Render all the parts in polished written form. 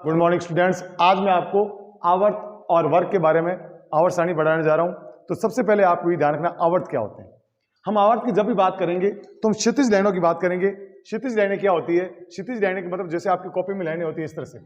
Good morning students. आज मैं आपको आवर्त और वर्ग के बारे में आवर्त सारणी पढ़ाने जा रहा हूं। तो सबसे पहले आपको ये ध्यान रखना आवर्त क्या होते हैं। हम आवर्त की जब भी बात करेंगे तो हम क्षितिज लाइनों की बात करेंगे। क्षितिज लाइनें क्या होती है? क्षितिज लाइनें का मतलब जैसे आपकी कॉपी में लाइनें होती है इस तरह से,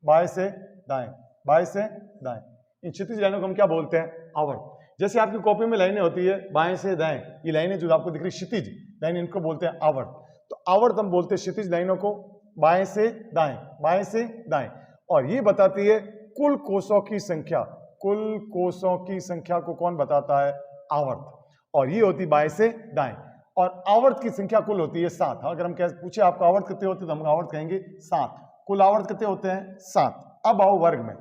बाएं से दाएं, बाएं से दाएं। इन क्षितिज लाइनों को हम क्या बोलते हैं? आवर्त। जैसे आपकी कॉपी में लाइनें होती है बाएं से दाएं, ये लाइनें जो आपको दिख रही क्षितिज लाइन, इनको बोलते हैं आवर्त। तो आवर्त हम बोलते हैं क्षितिज लाइनों को, बाएं से दाएं, बाएं से दाएं। और ये बताती है कुल कोषों की संख्या। कुल कोषों की संख्या को कौन बताता है? आवर्त। और ये होती बाएं से दाएं। और आवर्त की संख्या कुल होती है 7। अगर हम पूछे आपको आवर्त कितने होते हैं तो हम आवर्त कहेंगे 7। कुल आवर्त कितने होते हैं? 7। अब आओ वर्ग में।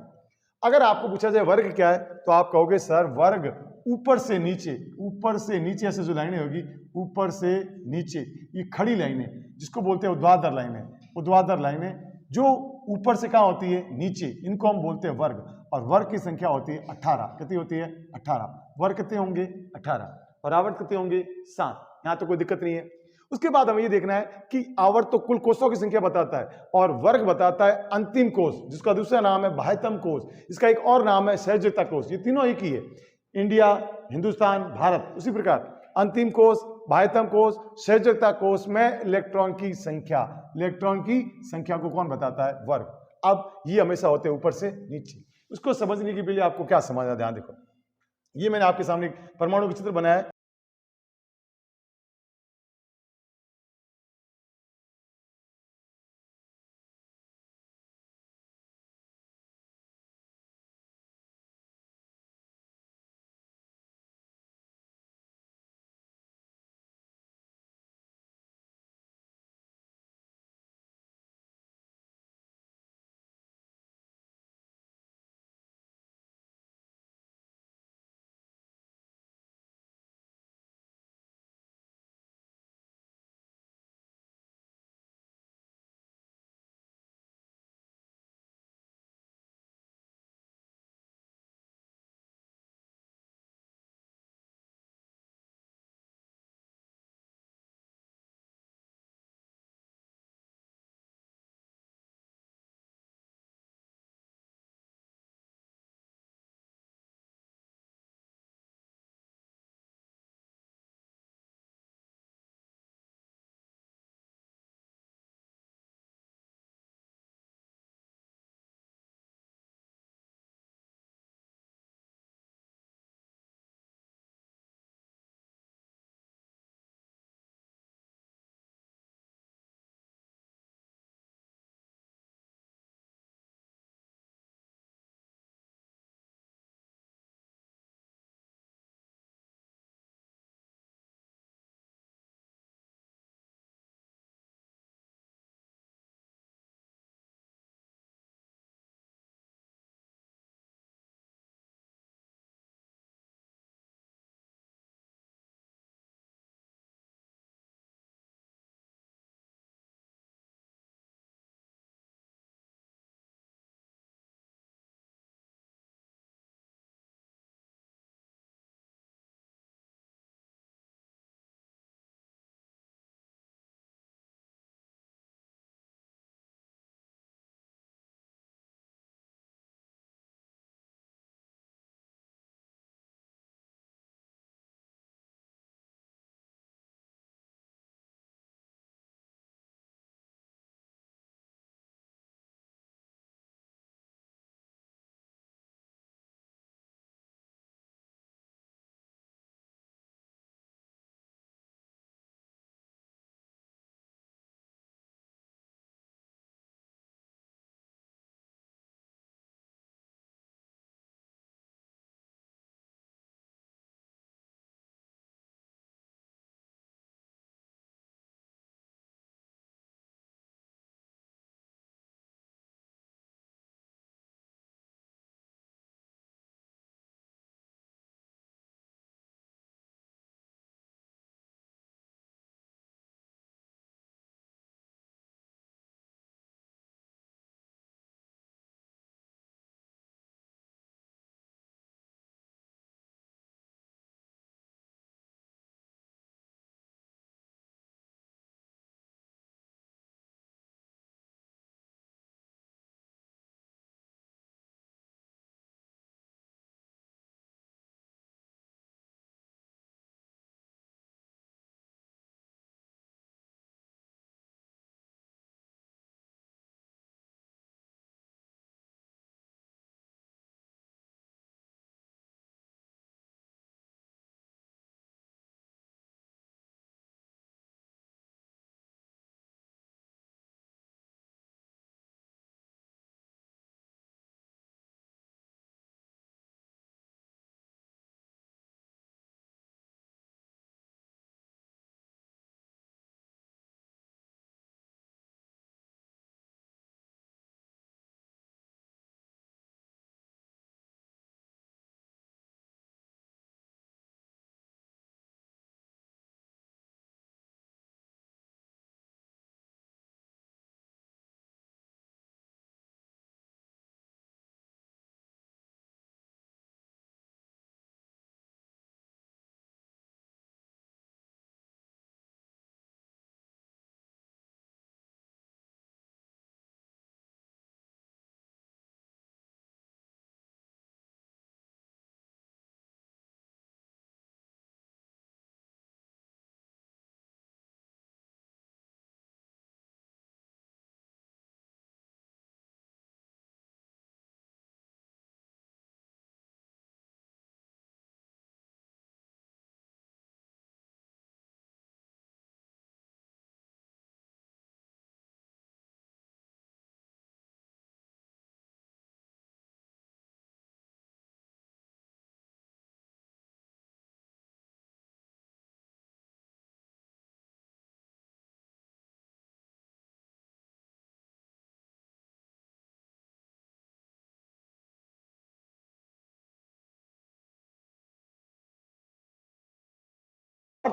अगर आपको पूछा जाए वर्ग क्या है तो आप कहोगे सर वर्ग ऊपर से नीचे, ऊपर से नीचे ऐसे जो लाइनें होगी, ऊपर से नीचे, ये खड़ी लाइनें जिसको बोलते हैं ऊर्ध्वाधर लाइनें। ऊर्ध्वाधर लाइनें जो ऊपर से कहां होती है? नीचे, इनको हम बोलते हैं वर्ग। और वर्ग की संख्या होती है 18। कितनी होती है? 18। वर्ग कितने होंगे? 18। और आवर्त कितने होंगे? 7। यहां तो कोई दिक्कत नहीं है। उसके बाद हमें ये देखना है कि आवर्त तो कुल कोषों की संख्या बताता है और वर्ग बताता है अंतिम कोष, जिसका दूसरा नाम है बाह्यतम कोष। इसका एक और नाम है सहजता कोष। ये तीनों एक ही है, इंडिया, हिंदुस्तान, भारत। उसी प्रकार अंतिम कोष, बाह्यतम कोष, सहजता कोष में इलेक्ट्रॉन की संख्या, इलेक्ट्रॉन की संख्या को कौन बताता है? वर्ग। अब ये हमेशा होते हैं ऊपर से नीचे। उसको समझने के लिए आपको क्या समझना, ध्यान देखो। ये मैंने आपके सामने परमाणु का चित्र बनाया है।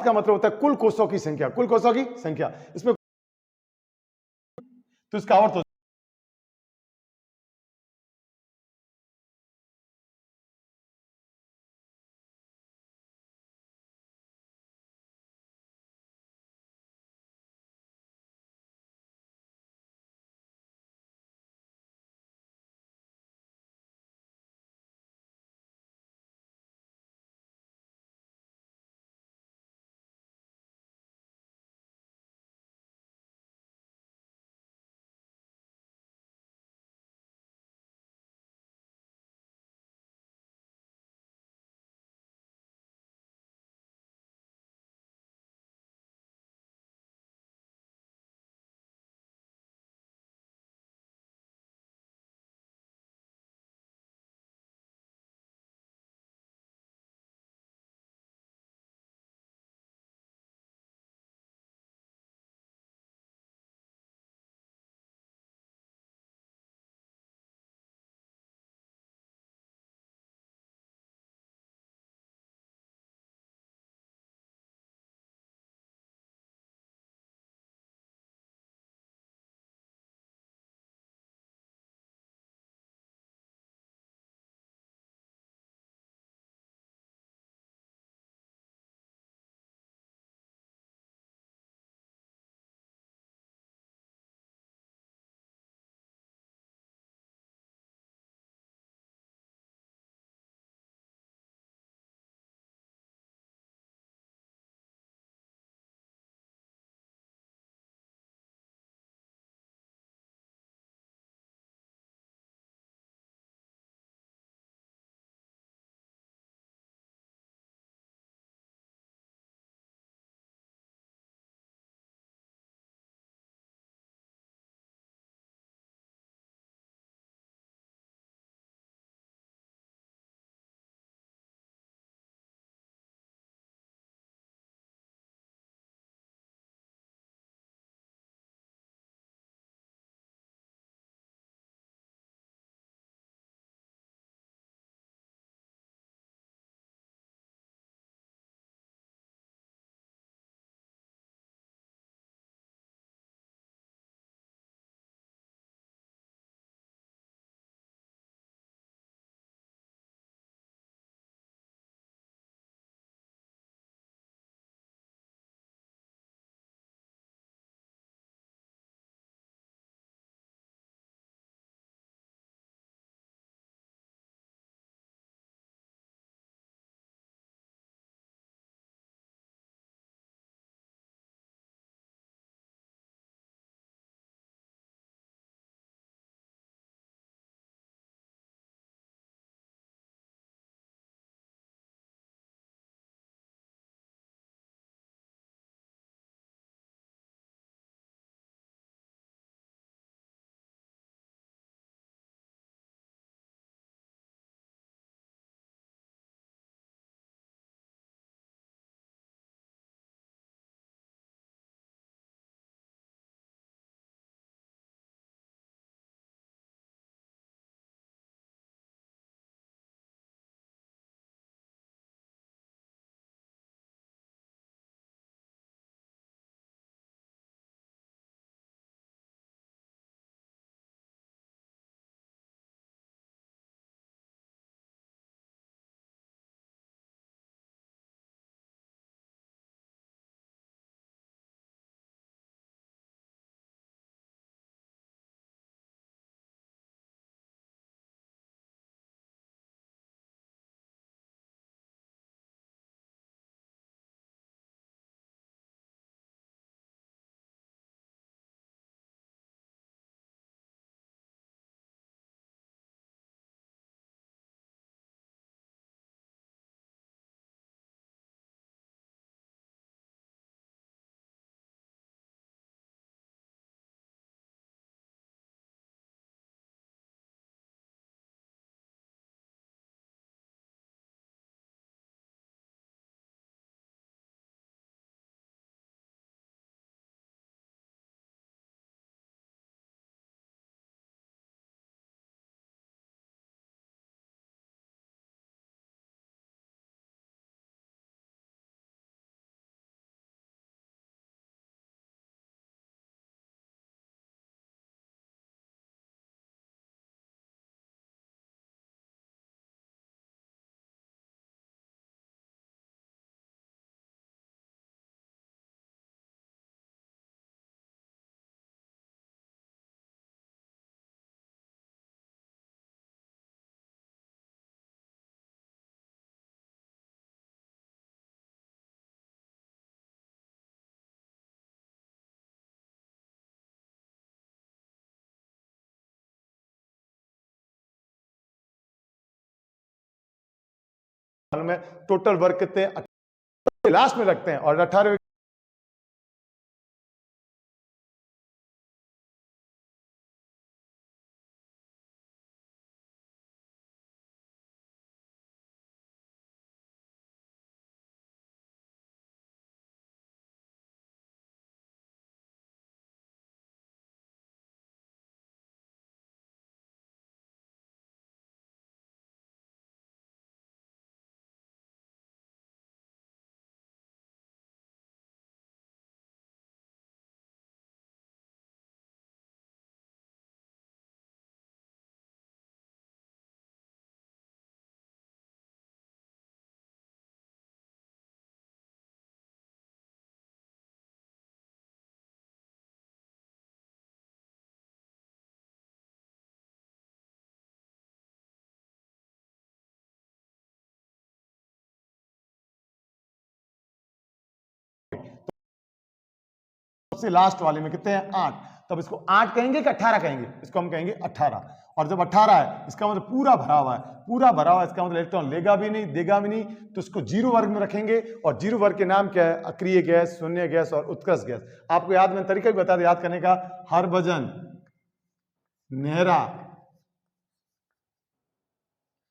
का मतलब होता है कुल कोषों की संख्या, कुल कोषों की संख्या। इसमें तो इसका आवर्त हो में टोटल वर्क कितने हैं, लास्ट में रखते हैं और 18वें सबसे लास्ट वाले में कितने हैं 8, तब इसको 8 कहेंगे कि 18 कहेंगे, इसको हम कहेंगे 18। और जब 18 है इसका मतलब पूरा भरा हुआ है, पूरा भरा हुआ है इसका मतलब इलेक्ट्रॉन लेगा भी नहीं देगा भी नहीं, तो इसको जीरो वर्ग में रखेंगे। और जीरो वर्ग के नाम क्या है, अक्रिय गैस, शून्य गैस और उत्कृष्ट गैस। आपको याद में तरीका भी बता दें याद करने का, हरभजन, नेहरा,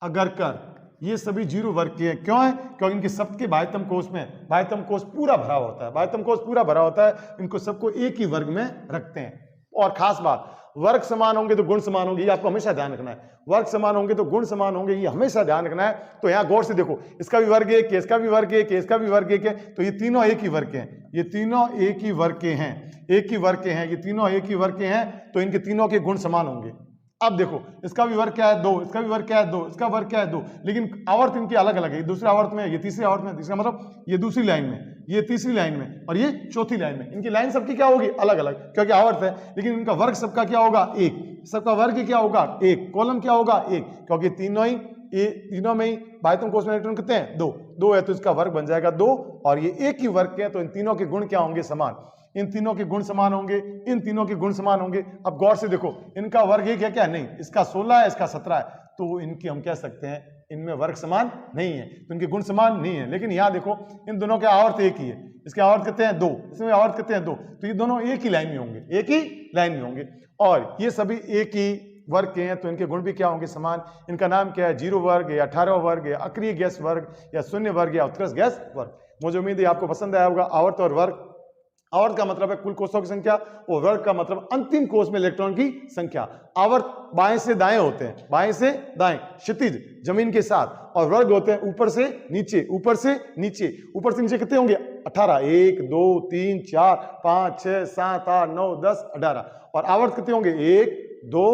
अगरकर, ये सभी जीरो वर्ग के हैं। क्यों है, क्योंकि इनके सबके बाह्यतम कोश में, बाह्यतम कोश पूरा भरा होता है, बाह्यतम कोश पूरा भरा होता है, इनको सबको एक ही वर्ग में रखते हैं। और खास बात, वर्ग समान होंगे तो गुण समान होंगे, ये आपको हमेशा ध्यान रखना है। वर्ग समान होंगे तो गुण समान होंगे, ये हमेशा ध्यान रखना है। तो यहाँ गौर से देखो, इसका भी वर्ग एक है, इसका भी वर्ग एक है, इसका भी वर्ग एक है, तो ये तीनों एक ही वर्ग के हैं, ये तीनों एक ही वर्ग के हैं, एक ही वर्ग के हैं, ये तीनों एक ही वर्ग के हैं, तो इनके तीनों के गुण समान होंगे। अब देखो, इसका भी वर्ग क्या है 2, इसका भी वर्ग क्या है 2, इसका वर्ग क्या है 2, लेकिन आवर्त इनकी अलग अलग है। ये दूसरे आवर्त में, ये तीसरे आवर्त में, इसका मतलब ये दूसरी लाइन में, ये तीसरी लाइन में और ये चौथी लाइन में। इनकी लाइन सबकी क्या होगी, अलग अलग, क्योंकि आवर्त है, लेकिन इनका वर्ग सबका क्या होगा 1, सबका वर्ग क्या होगा 1, कॉलम क्या होगा 1, क्योंकि तीनों में ही बाह्यतम कोश में इलेक्ट्रॉन कितने हैं 2 है, तो इसका वर्ग बन जाएगा 2। और ये एक ही वर्ग के हैं, तो इन तीनों के गुण क्या होंगे, समान। इन तीनों के गुण समान होंगे, इन तीनों के गुण समान होंगे। अब गौर से देखो, इनका वर्ग एक है क्या, नहीं, इसका 16 है, इसका 17 है, तो इनकी हम कह सकते हैं इनमें वर्ग समान नहीं है, तो इनके गुण समान नहीं है। लेकिन यहाँ देखो, इन दोनों के आवर्त एक ही है, इसके आवर्त कितने हैं 2, इसमें आवर्त कितने हैं 2, तो ये दोनों एक ही लाइन में होंगे, एक ही लाइन में होंगे, और ये सभी एक ही वर्ग के हैं, तो इनके गुण भी क्या होंगे, समान। इनका नाम क्या है, जीरो वर्ग या 18 वर्ग या अक्रिय गैस वर्ग या शून्य वर्ग या उत्कृष्ट गैस वर्ग। मुझे उम्मीद है आपको पसंद आया होगा। आवर्त और वर्ग, आवर्त का मतलब है कुल कोषों की संख्या, और वर्ग का मतलब अंतिम कोष में इलेक्ट्रॉन की संख्या। आवर्त बाएं से दाएं होते हैं, बाएं से दाएं क्षितिज जमीन के साथ, और वर्ग होते हैं ऊपर से नीचे, ऊपर से नीचे। ऊपर से नीचे कितने होंगे 18, 1 2 3 4 5 6 7 8 9 10 18। और आवर्त कितने होंगे 1 2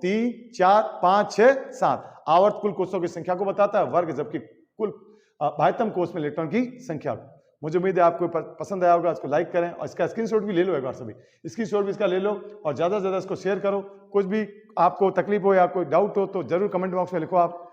3 4 5 6 7। आवर्त कुल कोषों की संख्या को बताता है, वर्ग जबकि कुल बाह्यतम कोष में इलेक्ट्रॉन की संख्या। मुझे उम्मीद है आपको पसंद आया होगा। इसको लाइक करें और इसका स्क्रीनशॉट भी ले लो, एक बार सभी स्क्रीनशॉट भी इसका ले लो, और ज़्यादा से ज़्यादा इसको शेयर करो। कुछ भी आपको तकलीफ हो या कोई डाउट हो तो जरूर कमेंट बॉक्स में लिखो आप।